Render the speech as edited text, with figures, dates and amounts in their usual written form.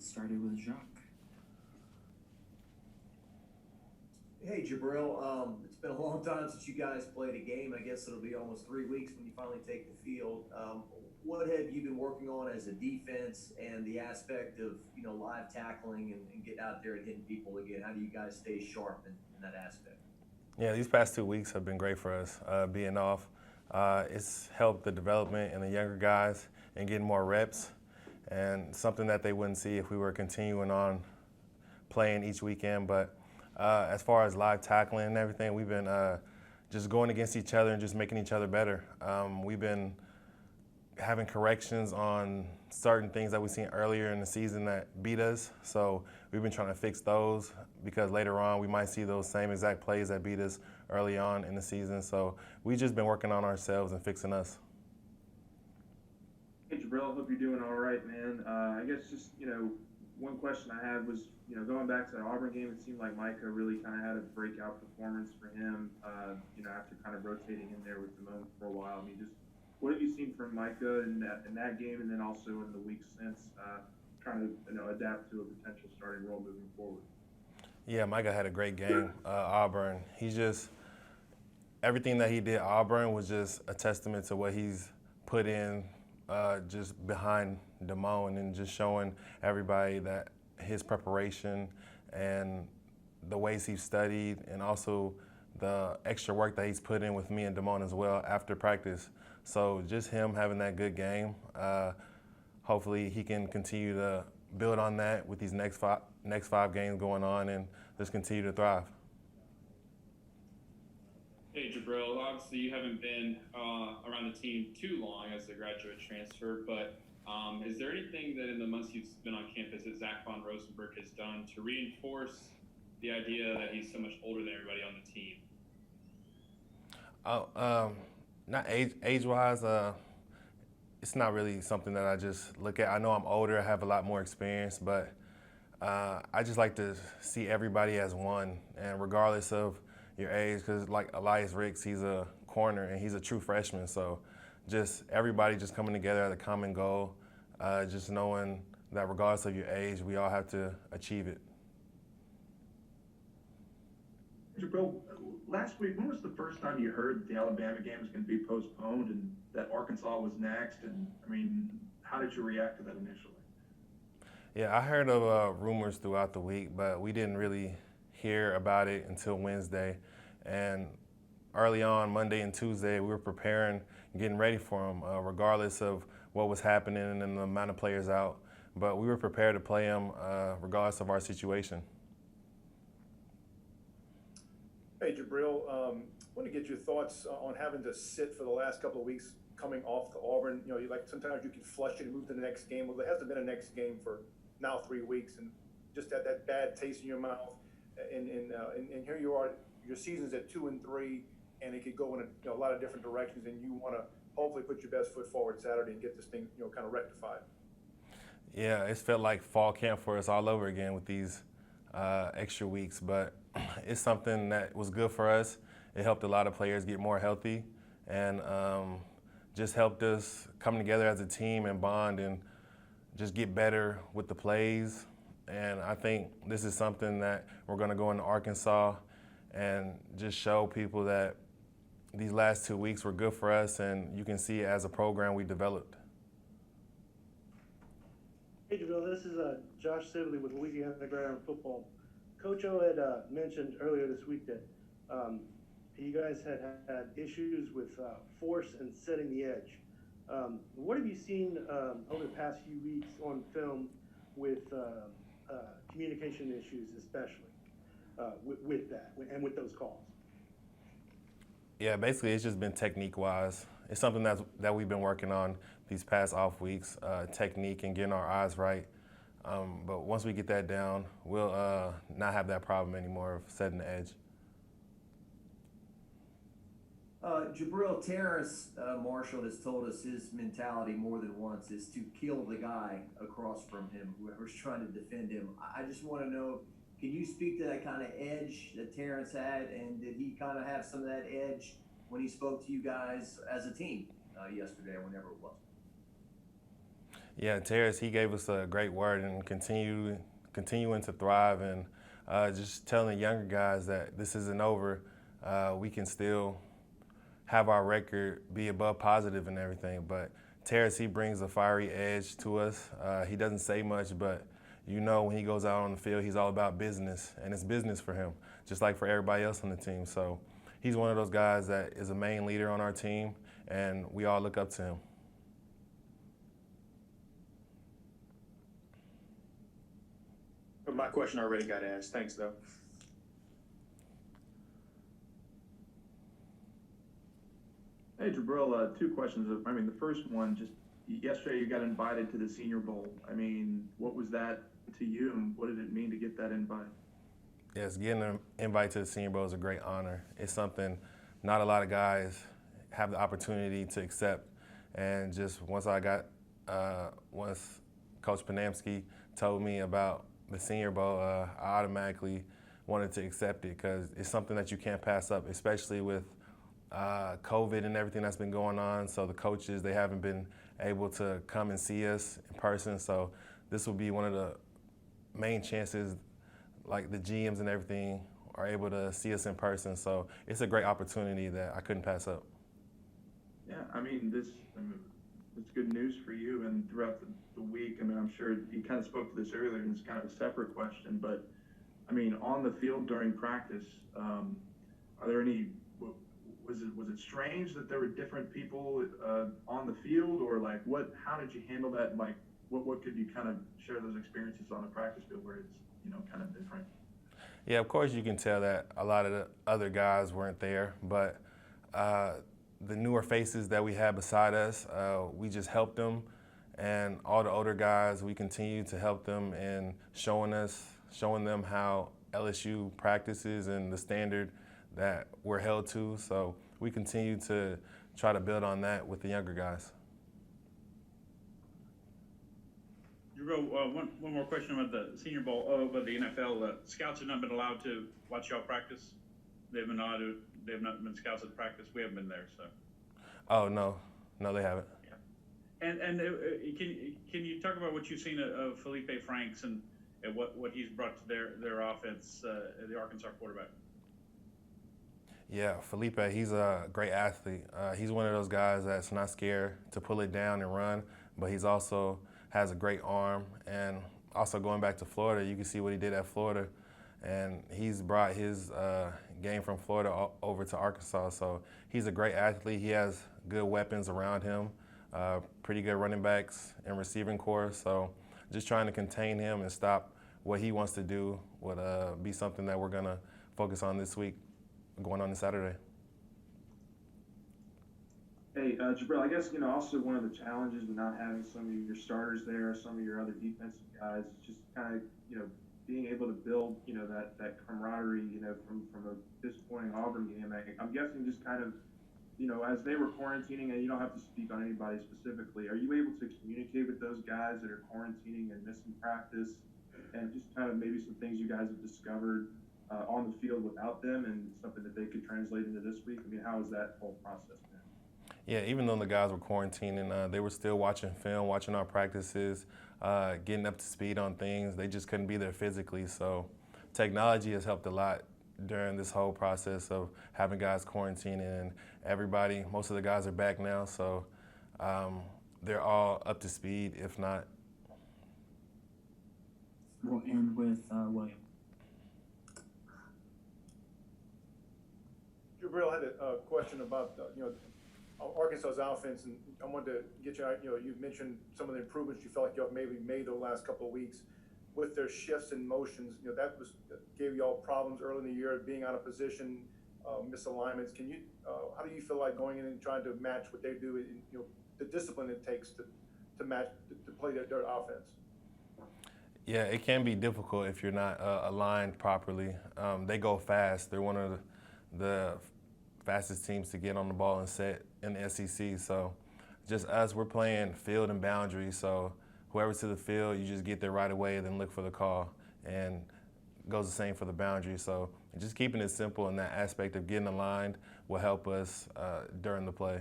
get started with Jacques. Hey Jabril, it's been a long time since you guys played a game. I guess it'll be almost 3 weeks when you finally take the field. What have you been working on as a defense and the aspect of live tackling and getting out there and hitting people again? How do you guys stay sharp in that aspect? Yeah, these past 2 weeks have been great for us. Being off, it's helped the development in the younger guys and getting more reps, and something that they wouldn't see if we were continuing on playing each weekend. But as far as live tackling and everything, we've been just going against each other and just making each other better. We've been having corrections on certain things that we've seen earlier in the season that beat us. So we've been trying to fix those because later on we might see those same exact plays that beat us early on in the season. So we've just been working on ourselves and fixing us. Hey Jabril, hope you're doing all right, man. I guess just one question I had was going back to the Auburn game, it seemed like Micah really kind of had a breakout performance for him. After kind of rotating in there with Damone for a while. I mean, just what have you seen from Micah in that game, and then also in the weeks since, trying to adapt to a potential starting role moving forward? Yeah, Micah had a great game. Auburn, everything that he did at Auburn was just a testament to what he's put in just behind Damone, and just showing everybody that his preparation and the ways he's studied, and also the extra work that he's put in with me and Damone as well after practice. So just him having that good game. Hopefully he can continue to build on that with these next five games going on, and just continue to thrive. Hey Jabril, obviously you haven't been around the team too long as a graduate transfer, but is there anything that in the months you've been on campus that Zach von Rosenberg has done to reinforce the idea that he's so much older than everybody on the team? Not age-wise, it's not really something that I just look at. I know I'm older, I have a lot more experience, but I just like to see everybody as one, and regardless of your age, because like Elias Ricks, he's a corner and he's a true freshman, so just everybody just coming together at a common goal, just knowing that regardless of your age, we all have to achieve it. Jabril, last week, when was the first time you heard the Alabama game was going to be postponed and that Arkansas was next? And, I mean, how did you react to that initially? Yeah, I heard of rumors throughout the week, but we didn't really hear about it until Wednesday. And early on, Monday and Tuesday, we were preparing, getting ready for them, regardless of what was happening and the amount of players out. But we were prepared to play them regardless of our situation. Hey, Jabril, I want to get your thoughts on having to sit for the last couple of weeks coming off to Auburn. Sometimes you can flush it and move to the next game. Well, there hasn't been a next game for now 3 weeks, and just that bad taste in your mouth. And here you are, your season's at 2-3, and it could go in a lot of different directions, and you want to hopefully put your best foot forward Saturday and get this thing kind of rectified. Yeah, it's felt like fall camp for us all over again with these extra weeks, but it's something that was good for us. It helped a lot of players get more healthy, and just helped us come together as a team and bond and just get better with the plays. And I think this is something that we're going to go into Arkansas and just show people that these last 2 weeks were good for us, and you can see as a program we developed. Hey, Jabril, this is Josh Sibley with Louisiana Ground Football. Coach O had mentioned earlier this week that you guys had issues with force and setting the edge. What have you seen over the past few weeks on film with communication issues, especially with that and with those calls? Yeah, basically it's just been technique-wise. It's something that we've been working on these past off weeks, technique and getting our eyes right. But once we get that down, we'll not have that problem anymore of setting the edge. Jabril, Terrace Marshall has told us his mentality more than once is to kill the guy across from him, whoever's trying to defend him. I just want to know, can you speak to that kind of edge that Terrence had, and did he kind of have some of that edge when he spoke to you guys as a team yesterday or whenever it was? Yeah, Terrace, he gave us a great word and continuing to thrive and just telling younger guys that this isn't over. We can still have our record be above positive and everything. But Terrace, he brings a fiery edge to us. He doesn't say much, but you know when he goes out on the field, he's all about business, and it's business for him, just like for everybody else on the team. So he's one of those guys that is a main leader on our team, and we all look up to him. My question already got asked. Thanks, though. Hey, Jabril, two questions. I mean, the first one, just yesterday you got invited to the Senior Bowl. I mean, what was that to you, and what did it mean to get that invite? Yes, getting an invite to the Senior Bowl is a great honor. It's something not a lot of guys have the opportunity to accept. And just once Coach Panamsky told me about the Senior Bowl, I automatically wanted to accept it because it's something that you can't pass up, especially with COVID and everything that's been going on. So the coaches, they haven't been able to come and see us in person. So this will be one of the main chances, like the GMs and everything are able to see us in person. So it's a great opportunity that I couldn't pass up. Yeah, it's good news for you. And throughout the week, I mean, I'm sure you kind of spoke to this earlier, and it's kind of a separate question, but I mean, on the field during practice, are there any? Was it strange that there were different people on the field, or like what? How did you handle that? And like, what could you kind of share those experiences on the practice field where it's kind of different? Yeah, of course you can tell that a lot of the other guys weren't there, but the newer faces that we had beside us, we just helped them, and all the older guys, we continue to help them in showing them how LSU practices and the standard that we're held to. So we continue to try to build on that with the younger guys. Jabril, one more question about the Senior Bowl, about the NFL. Scouts have not been allowed to watch y'all practice. They've not been scouts at practice. We haven't been there, so. Oh no, they haven't. Yeah. And can you talk about what you've seen of Felipe Franks and what he's brought to their offense, the Arkansas quarterback? Yeah, Felipe, he's a great athlete. He's one of those guys that's not scared to pull it down and run, but he's also has a great arm. And also going back to Florida, you can see what he did at Florida. And he's brought his game from Florida over to Arkansas. So he's a great athlete. He has good weapons around him, pretty good running backs and receiving corps. So just trying to contain him and stop what he wants to do would be something that we're going to focus on this week, going on this Saturday. Hey, Jabril, I guess, also one of the challenges with not having some of your starters there, some of your other defensive guys, just kind of, being able to build, that camaraderie, from a disappointing Auburn game. I'm guessing just kind of, as they were quarantining, and you don't have to speak on anybody specifically, are you able to communicate with those guys that are quarantining and missing practice, and just kind of maybe some things you guys have discovered on the field without them and something that they could translate into this week? I mean, how has that whole process been? Yeah, even though the guys were quarantining, they were still watching film, watching our practices, getting up to speed on things. They just couldn't be there physically. So technology has helped a lot during this whole process of having guys quarantining, and most of the guys are back now. So they're all up to speed, if not. We'll end with William. Jabril, I had a question about Arkansas's offense, and I wanted to get you mentioned some of the improvements you felt like you have maybe made the last couple of weeks with their shifts and motions. That gave you all problems early in the year, being out of position, misalignments. How do you feel like going in and trying to match what they do, the discipline it takes to match, to play their offense? Yeah, it can be difficult if you're not aligned properly. They go fast. They're one of the fastest teams to get on the ball and set in the SEC. So just us, we're playing field and boundary. So whoever's to the field, you just get there right away and then look for the call. And it goes the same for the boundary. So just keeping it simple in that aspect of getting aligned will help us during the play.